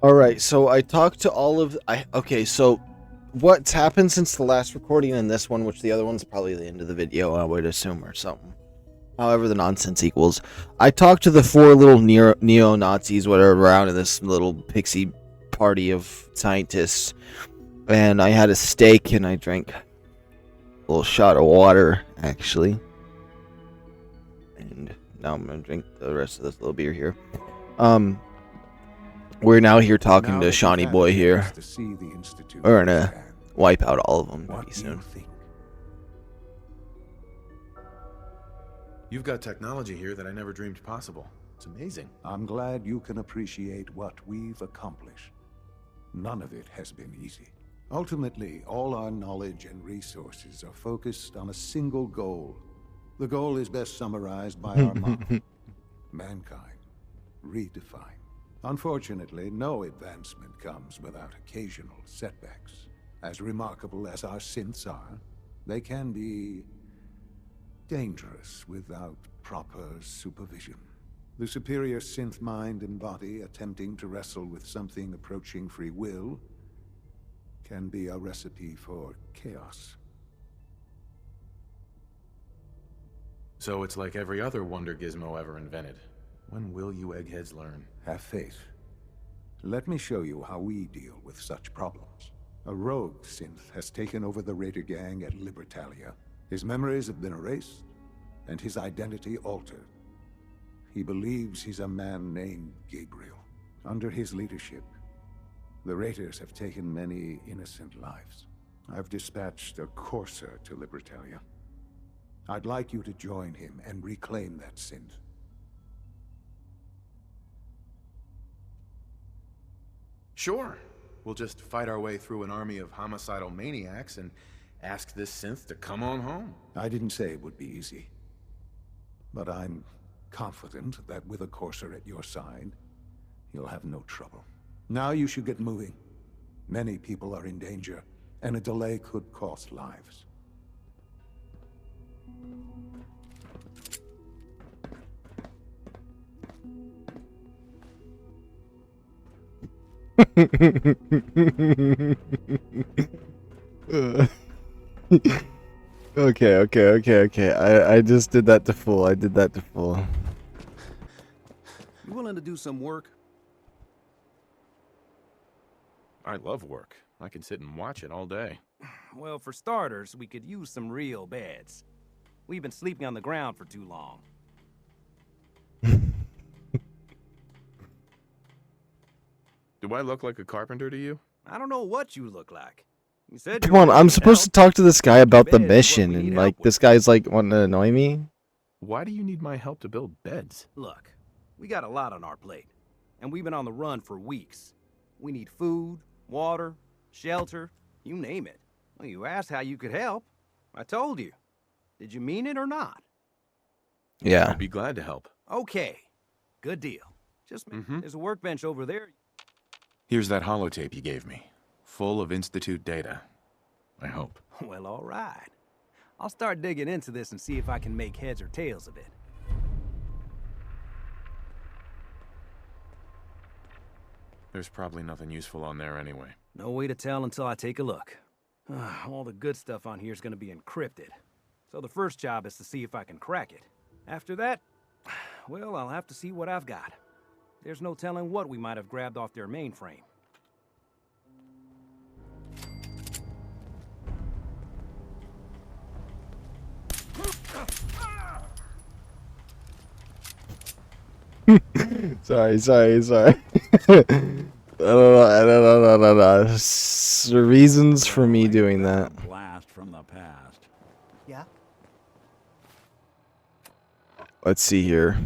All right, so I talked to all of okay, so what's happened since the last recording and this one, which the other one's probably the end of the video, I would assume, or something. However, the nonsense equals. I talked to the four little neo-Nazis, whatever, around in this little pixie party of scientists, and I had a steak and I drank a little shot of water, actually. And now I'm gonna drink the rest of this little beer here. We're now here talking to Shawnee Boy here. We're gonna wipe out all of them pretty soon. You've got technology here that I never dreamed possible. It's amazing. I'm glad you can appreciate what we've accomplished. None of it has been easy. Ultimately, all our knowledge and resources are focused on a single goal. The goal is best summarized by our motto: mankind, redefined. Unfortunately, no advancement comes without occasional setbacks. As remarkable as our synths are, they can be dangerous without proper supervision. The superior synth mind and body attempting to wrestle with something approaching free will can be a recipe for chaos. So it's like every other wonder gizmo ever invented. When will you eggheads learn? Have faith. Let me show you how we deal with such problems. A rogue synth has taken over the Raider gang at Libertalia. His memories have been erased, and his identity altered. He believes he's a man named Gabriel. Under his leadership, the Raiders have taken many innocent lives. I've dispatched a courser to Libertalia. I'd like you to join him and reclaim that synth. Sure. We'll just fight our way through an army of homicidal maniacs and ask this synth to come on home. I didn't say it would be easy. But I'm confident that with a courser at your side, you'll have no trouble. Now you should get moving. Many people are in danger, and a delay could cost lives. Okay. I just did that to fool. I did that to fool. You willing to do some work? I love work. I can sit and watch it all day. Well, for starters, we could use some real beds. We've been sleeping on the ground for too long. Do I look like a carpenter to you? I don't know what you look like. You said Come on, I'm supposed to talk to this guy about the mission, and like this guy's like wanting to annoy me. Why do you need my help to build beds? Look, we got a lot on our plate, and we've been on the run for weeks. We need food, water, shelter, you name it. Well, you asked how you could help. I told you. Did you mean it or not? Yeah. I'd be glad to help. Okay, good deal. Just there's a workbench over there. Here's that holotape you gave me, full of Institute data. I hope. Well, all right. I'll start digging into this and see if I can make heads or tails of it. There's probably nothing useful on there anyway. No way to tell until I take a look. All the good stuff on here is going to be encrypted. So the first job is to see if I can crack it. After that, well, I'll have to see what I've got. There's no telling what we might have grabbed off their mainframe. Sorry. I don't know. Reasons for me doing that. Blast from the past. Yeah? Let's see here.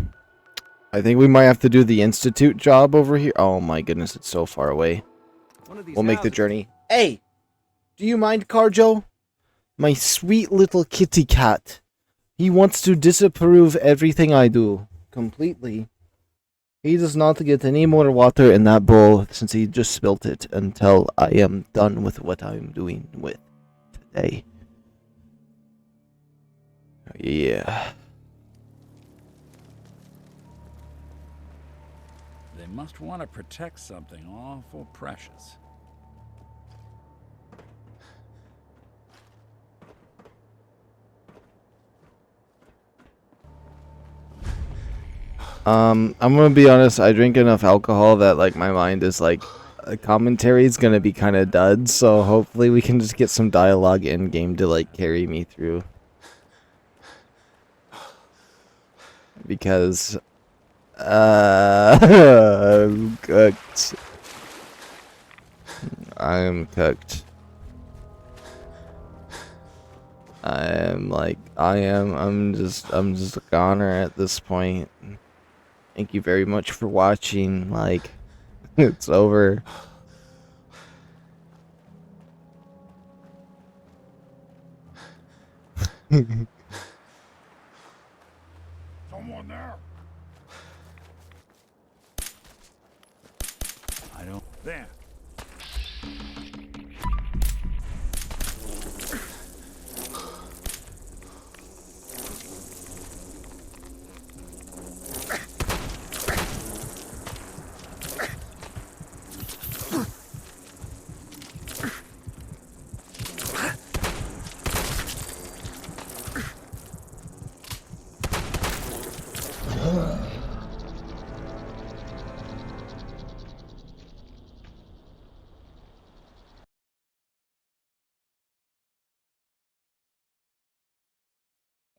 I think we might have to do the Institute job over here. Oh my goodness, it's so far away. We'll make the journey. Hey! Do you mind, Carjo? My sweet little kitty cat. He wants to disapprove everything I do. Completely. He does not get any more water in that bowl since he just spilt it until I am done with what I'm doing with today. The Must want to protect something awful precious. I'm gonna be honest, I drink enough alcohol that like my mind is like commentary is gonna be kind of dud, so hopefully we can just get some dialogue in game to like carry me through. Because I'm cooked. I'm cooked. I'm just a goner at this point. Thank you very much for watching. Like, it's over. Someone there. I don't. There.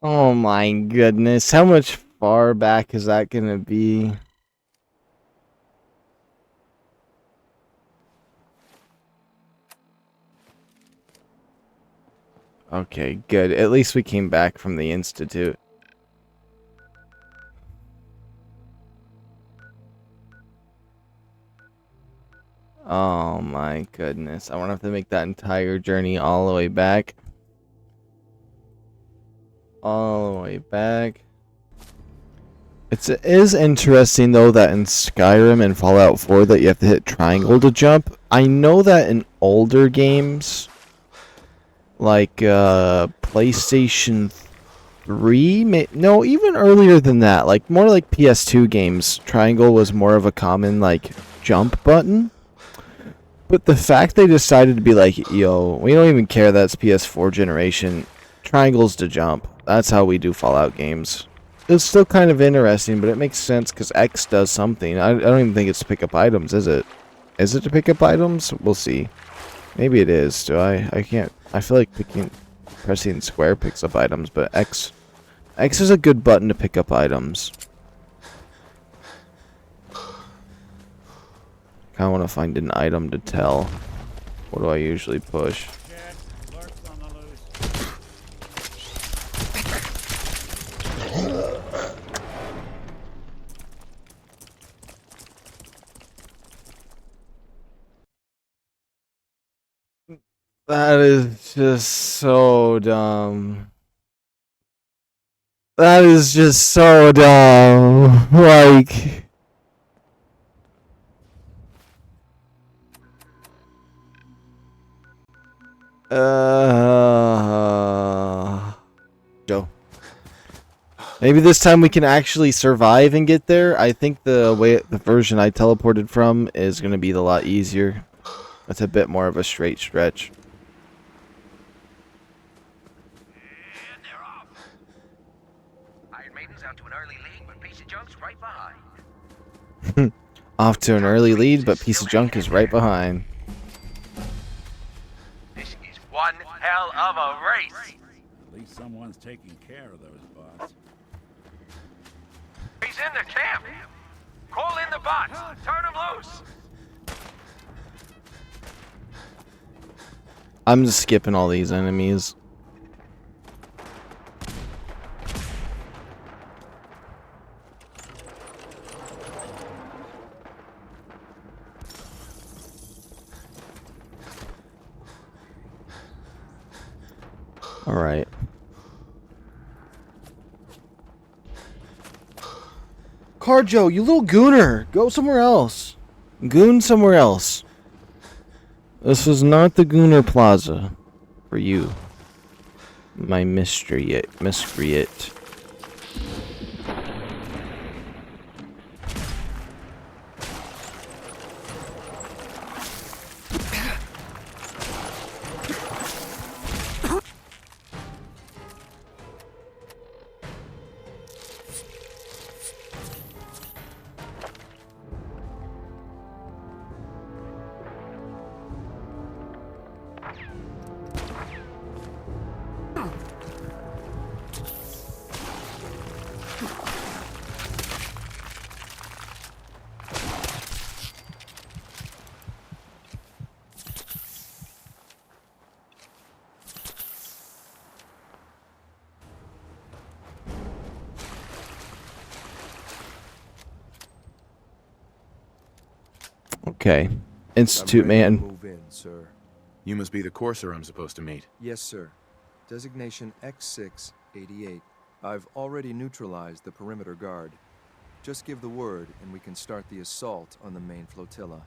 Oh my goodness, how much far back is that gonna be? Okay, good. At least we came back from the Institute. Oh my goodness. I won't have to make that entire journey all the way back. All the way back. It is interesting though that in Skyrim and Fallout 4 that you have to hit triangle to jump. I know that in older games, like PlayStation 3, no, even earlier than that, like more like PS2 games, triangle was more of a common like jump button. But the fact they decided to be like, yo, we don't even care that's PS4 generation, triangles to jump. That's how we do Fallout games. It's still kind of interesting, but it makes sense because X does something. I don't even think it's to pick up items, is it? Is it to pick up items? We'll see. Maybe it is. Do I can't. I feel like pressing square picks up items, but X is a good button to pick up items. I kind of want to find an item to tell. What do I usually push? That is just so dumb. That is just so dumb. Like... Joe. Maybe this time we can actually survive and get there. I think the version I teleported from is going to be a lot easier. That's a bit more of a straight stretch. And they're off. Iron Maiden's out to an early lead, but piece of junk's right behind. Off to an early lead, but piece of junk is right behind. This is one hell of a race. At least someone's taking care of those bots. He's in the camp. Call in the bots. Turn him loose. I'm just skipping all these enemies. All right. Carjo, you little gooner. Go somewhere else. Goon somewhere else. This is not the Gooner Plaza for you, my miscreant. Okay. Institute I'm ready to man. move in, sir. You must be the courser I'm supposed to meet. Yes, sir. Designation X688. I've already neutralized the perimeter guard. Just give the word, and we can start the assault on the main flotilla.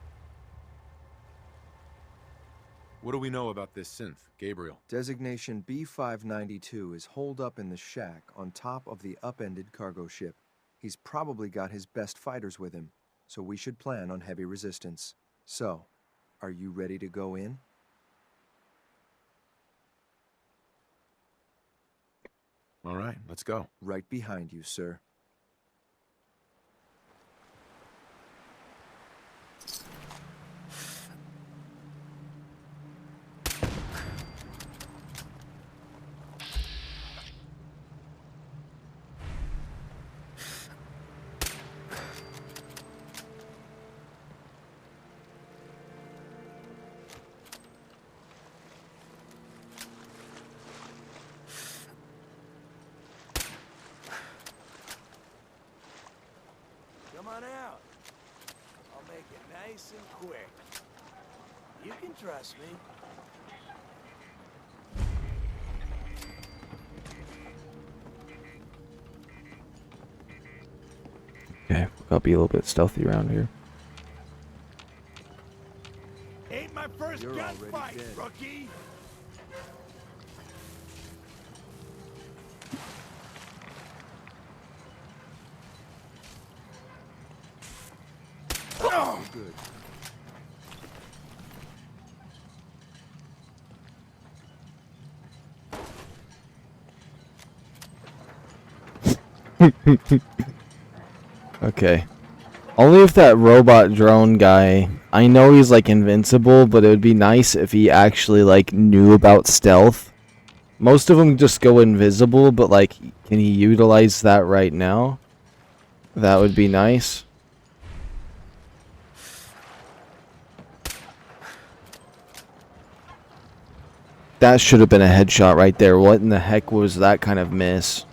What do we know about this synth, Gabriel? Designation B592 is holed up in the shack on top of the upended cargo ship. He's probably got his best fighters with him, so we should plan on heavy resistance. So, are you ready to go in? All right, let's go. Right behind you, sir. Come on out. I'll make it nice and quick. You can trust me. Okay, I'll be a little bit stealthy around here. Ain't my first You're already gunfight, dead. rookie. Good. Okay. Only if that robot drone guy, I know he's like invincible, but it would be nice if he actually like knew about stealth. Most of them just go invisible, but like, can he utilize that right now? That would be nice. That should have been a headshot right there. What in the heck was that kind of miss?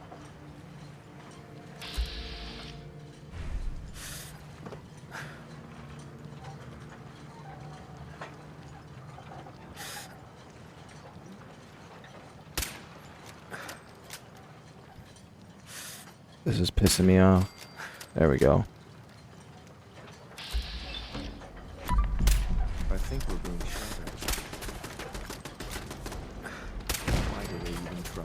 This is pissing me off. There we go. I think we're being shot at. Why do they even try?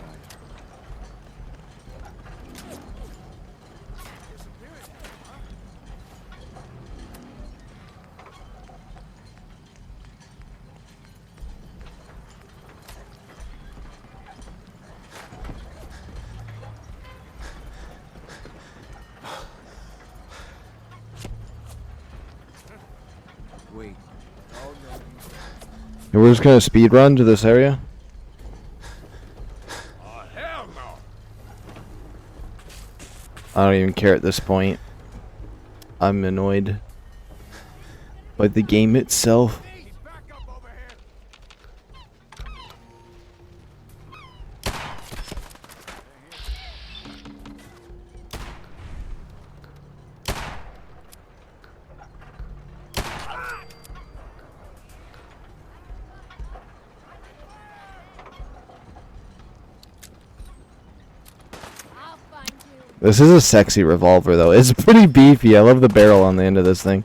Wait. And we're just gonna speed run to this area. Oh, hell no. I don't even care at this point. I'm annoyed by the game itself. Hey, back up over here. This is a sexy revolver though. It's pretty beefy. I love the barrel on the end of this thing.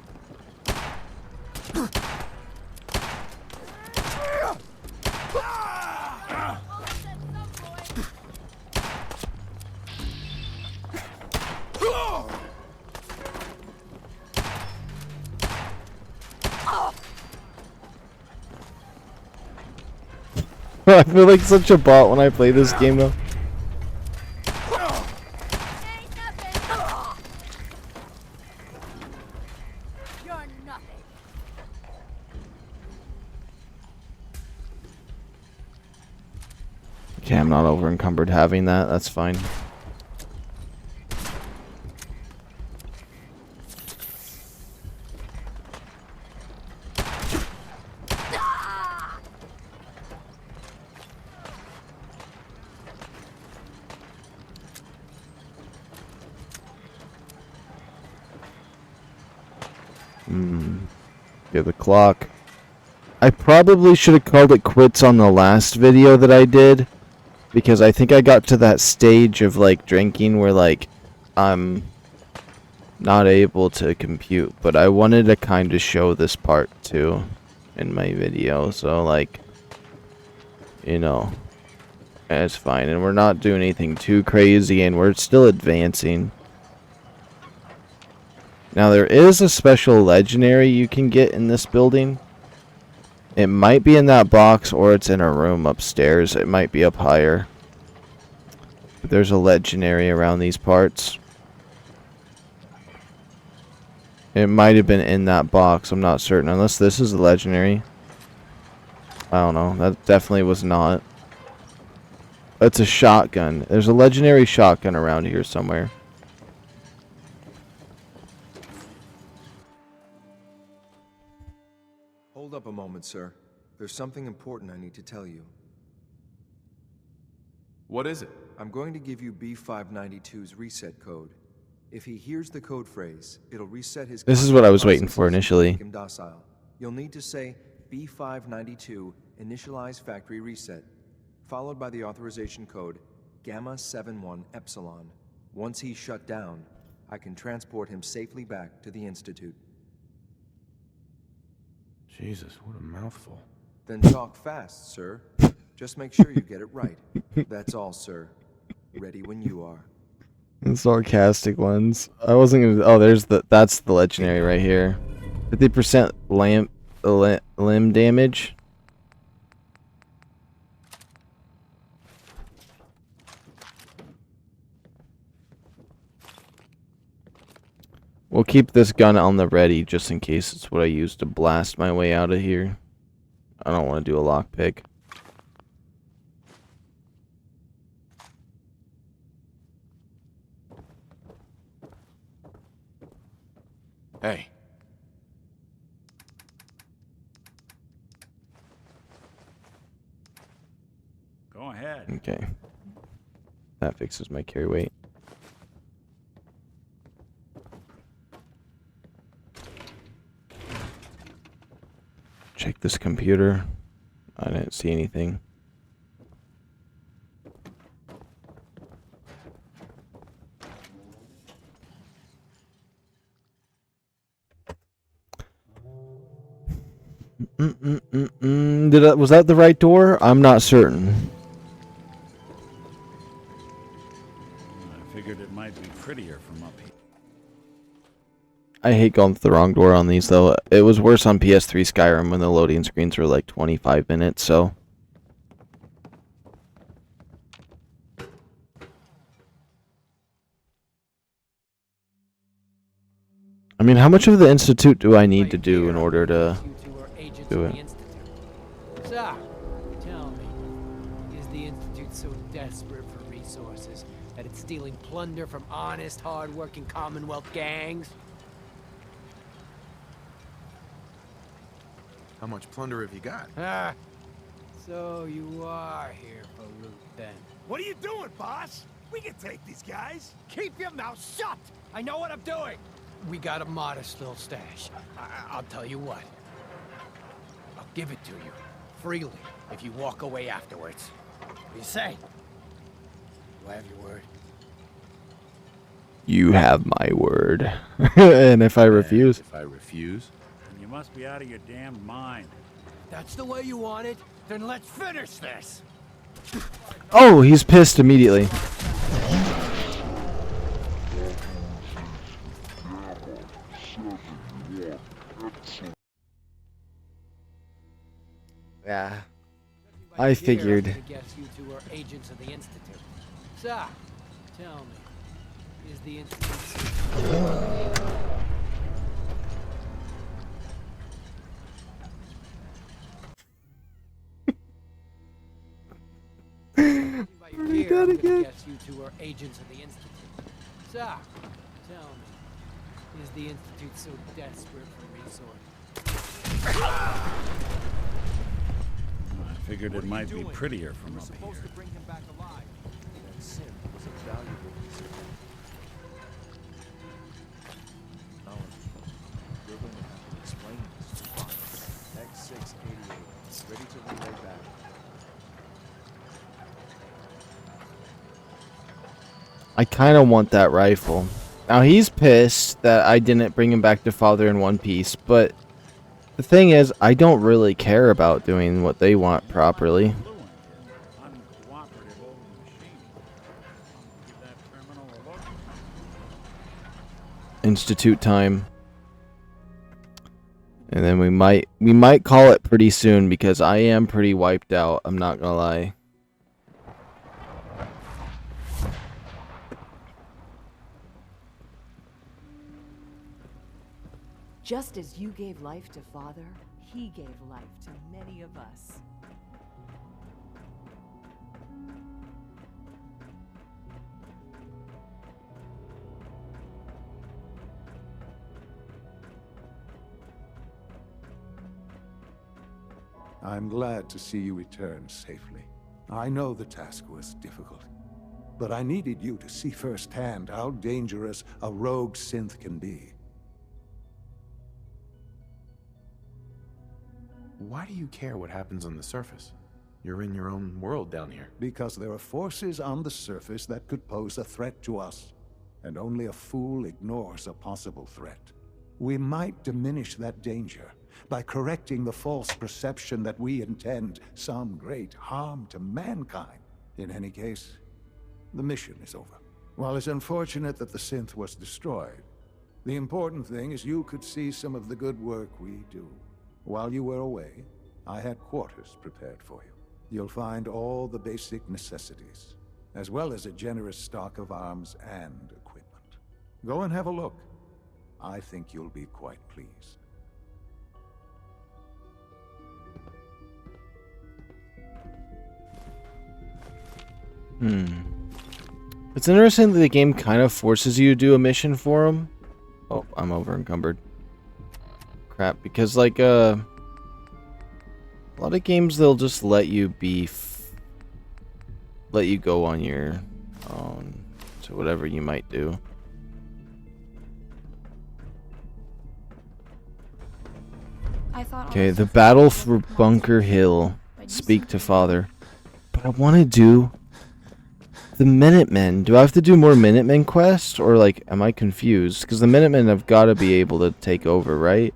I feel like such a bot when I play this game though. You're nothing. Okay, I'm not over encumbered having that. That's fine. Okay, the clock. I probably should have called it quits on the last video that I did, because I think I got to that stage of like drinking where like I'm not able to compute, but I wanted to kind of show this part too in my video, so like, you know, it's fine, and we're not doing anything too crazy, and we're still advancing. Now there is a special legendary you can get in this building. It might be in that box, or it's in a room upstairs. It might be up higher. But there's a legendary around these parts. It might have been in that box. I'm not certain. Unless this is a legendary. I don't know. That definitely was not. It's a shotgun. There's a legendary shotgun around here somewhere. Hold up a moment, sir. There's something important I need to tell you. What is it? I'm going to give you B592's reset code. If he hears the code phrase, it'll reset his... This is what I was waiting for initially. Make him docile. You'll need to say B592 initialize factory reset, followed by the authorization code Gamma 71 Epsilon. Once he's shut down, I can transport him safely back to the Institute. Jesus, what a mouthful. Then talk fast, sir. Just make sure you get it right. That's all, sir. Ready when you are. The sarcastic ones. I wasn't gonna... Oh, that's the legendary right here. 50% limb damage. We'll keep this gun on the ready just in case it's what I use to blast my way out of here. I don't want to do a lockpick. Hey. Go ahead. Okay. That fixes my carry weight. Check this computer. I didn't see anything. Was that the right door? I'm not certain. I figured it might be prettier from up here. I hate going through the wrong door on these, though. It was worse on PS3 Skyrim when the loading screens were like 25 minutes, so... I mean, how much of the Institute do I need to do in order to do it? So, tell me, is the Institute so desperate for resources that it's stealing plunder from honest, hard-working Commonwealth gangs? How much plunder have you got? Ah, so you are here for loot, then. What are you doing, boss? We can take these guys. Keep your mouth shut! I know what I'm doing! We got a modest little stash. I'll tell you what. I'll give it to you, freely, if you walk away afterwards. What do you say? Do I have your word? You have my word. And if I refuse... If I refuse? And you must be out of your damn mind. That's the way you want it? Then let's finish this! Oh, he's pissed immediately. Yeah. I figured. I guess you two are agents of the Institute. So, tell me, is the Institute... We gotta get... Guess you two are agents of the Institute. So, tell me, is the Institute so desperate for resources? I figured it might be prettier from up here. To bring him back alive. That sin was a valuable piece of knowledge. You're going to have to explain this to Bob. I kind of want that rifle. Now, he's pissed that I didn't bring him back to Father in one piece, but the thing is, I don't really care about doing what they want properly. Uncooperative old machine. Give that terminal a look. Institute time. And then we might call it pretty soon because I am pretty wiped out, I'm not gonna lie. Just as you gave life to Father, he gave life to many of us. I'm glad to see you return safely. I know the task was difficult, but I needed you to see firsthand how dangerous a rogue synth can be. Why do you care what happens on the surface? You're in your own world down here. Because there are forces on the surface that could pose a threat to us, and only a fool ignores a possible threat. We might diminish that danger by correcting the false perception that we intend some great harm to mankind. In any case, the mission is over. While it's unfortunate that the synth was destroyed, the important thing is you could see some of the good work we do. While you were away, I had quarters prepared for you. You'll find all the basic necessities, as well as a generous stock of arms and equipment. Go and have a look. I think you'll be quite pleased. It's interesting that the game kind of forces you to do a mission for him. Oh, I'm over encumbered. Crap, because like a lot of games they'll just let you let you go on your own to whatever you might do. Okay, the battle for Bunker Hill. Speak to Father. But I want to do the Minutemen. Do I have to do more Minutemen quests? Or, like, am I confused? Because the Minutemen have got to be able to take over, right?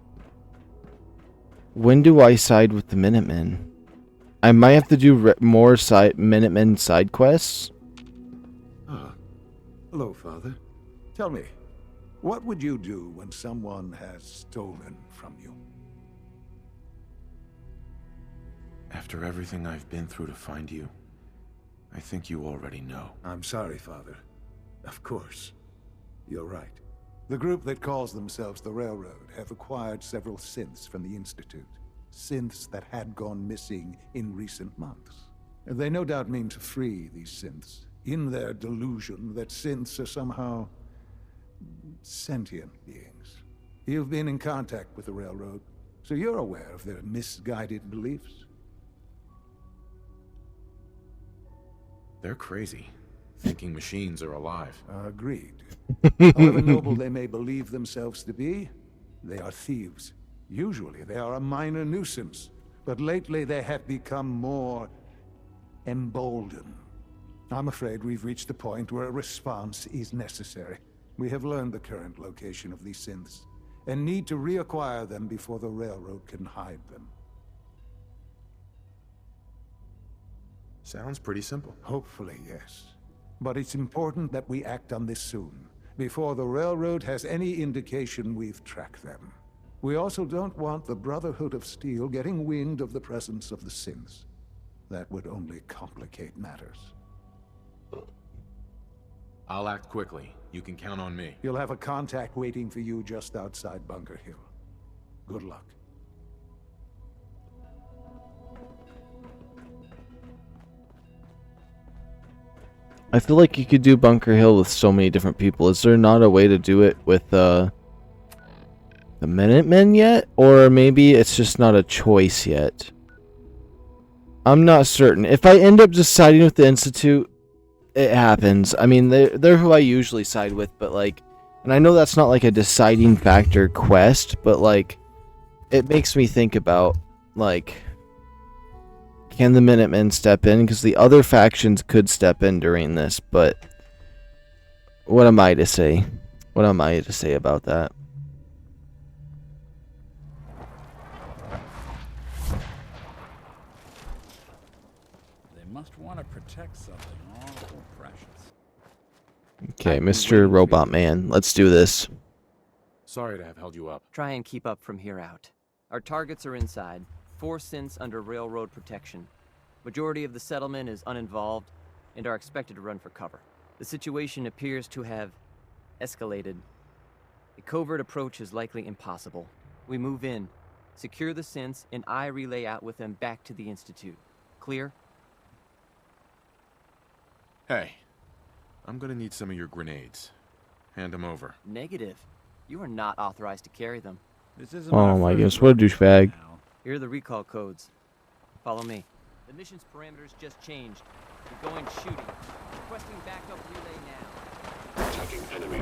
When do I side with the Minutemen? I might have to do more Minutemen side quests. Ah. Hello, Father. Tell me, what would you do when someone has stolen from you? After everything I've been through to find you, I think you already know. I'm sorry, Father. Of course. You're right. The group that calls themselves the Railroad have acquired several synths from the Institute. Synths that had gone missing in recent months. They no doubt mean to free these synths, in their delusion that synths are somehow sentient beings. You've been in contact with the Railroad, so you're aware of their misguided beliefs. They're crazy, thinking machines are alive. Agreed. However noble they may believe themselves to be, they are thieves. Usually they are a minor nuisance, but lately they have become more emboldened. I'm afraid we've reached a point where a response is necessary. We have learned the current location of these synths, and need to reacquire them before the Railroad can hide them. Sounds pretty simple. Hopefully, yes. But it's important that we act on this soon, before the Railroad has any indication we've tracked them. We also don't want the Brotherhood of Steel getting wind of the presence of the synths. That would only complicate matters. I'll act quickly. You can count on me. You'll have a contact waiting for you just outside Bunker Hill. Good luck. I feel like you could do Bunker Hill with so many different people. Is there not a way to do it with the Minutemen yet? Or maybe it's just not a choice yet. I'm not certain. If I end up just siding with the Institute, it happens. I mean, they're who I usually side with, but like, and I know that's not like a deciding factor quest, but like, it makes me think about, like, can the Minutemen step in? Because the other factions could step in during this, but What am I to say? What am I to say about that? They must want to protect something awful precious. Okay, Mr. Robot Man, let's do this. Sorry to have held you up. Try and keep up from here out. Our targets are inside, 4 synths under railroad protection. Majority of the settlement is uninvolved and are expected to run for cover. The situation appears to have escalated. A covert approach is likely impossible. We move in, secure the synths, and I relay out with them back to the Institute. Clear? Hey, I'm gonna need some of your grenades. Hand them over. Negative. You are not authorized to carry them. This isn't Oh our my first goodness, what a rodeo douchebag. now. Here are the recall codes. Follow me. The mission's parameters just changed. We're going shooting. Requesting backup relay now. Attacking enemy.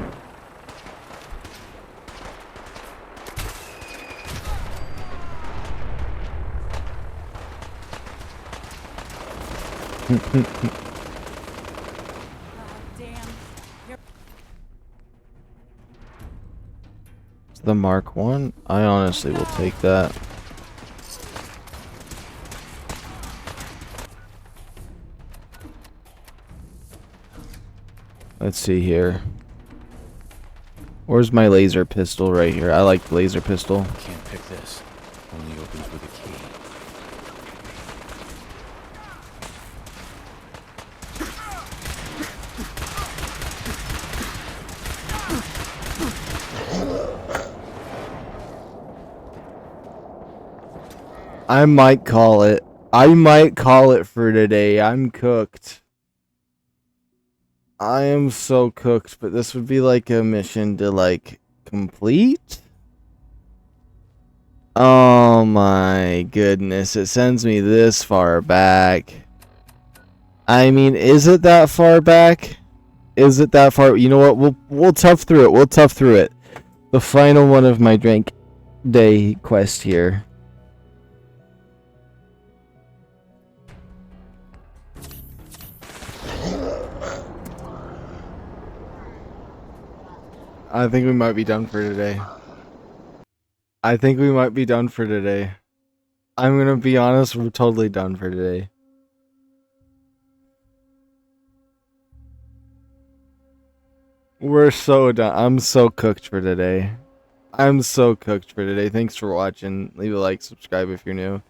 The Mark 1? I honestly will take that. Let's see here. Where's my laser pistol? Right here. I like the laser pistol. Can't pick this. Only opens with a key. I might call it. I might call it for today. I'm cooked. I am so cooked, but this would be like a mission to like complete. Oh my goodness, it sends me this far back. I mean, is it that far back? Is it that far? You know what? We'll tough through it. We'll tough through it. The final one of my drink day quest here. I think we might be done for today. I think we might be done for today. I'm gonna be honest, we're totally done for today. We're so done. I'm so cooked for today. I'm so cooked for today. Thanks for watching. Leave a like, subscribe if you're new.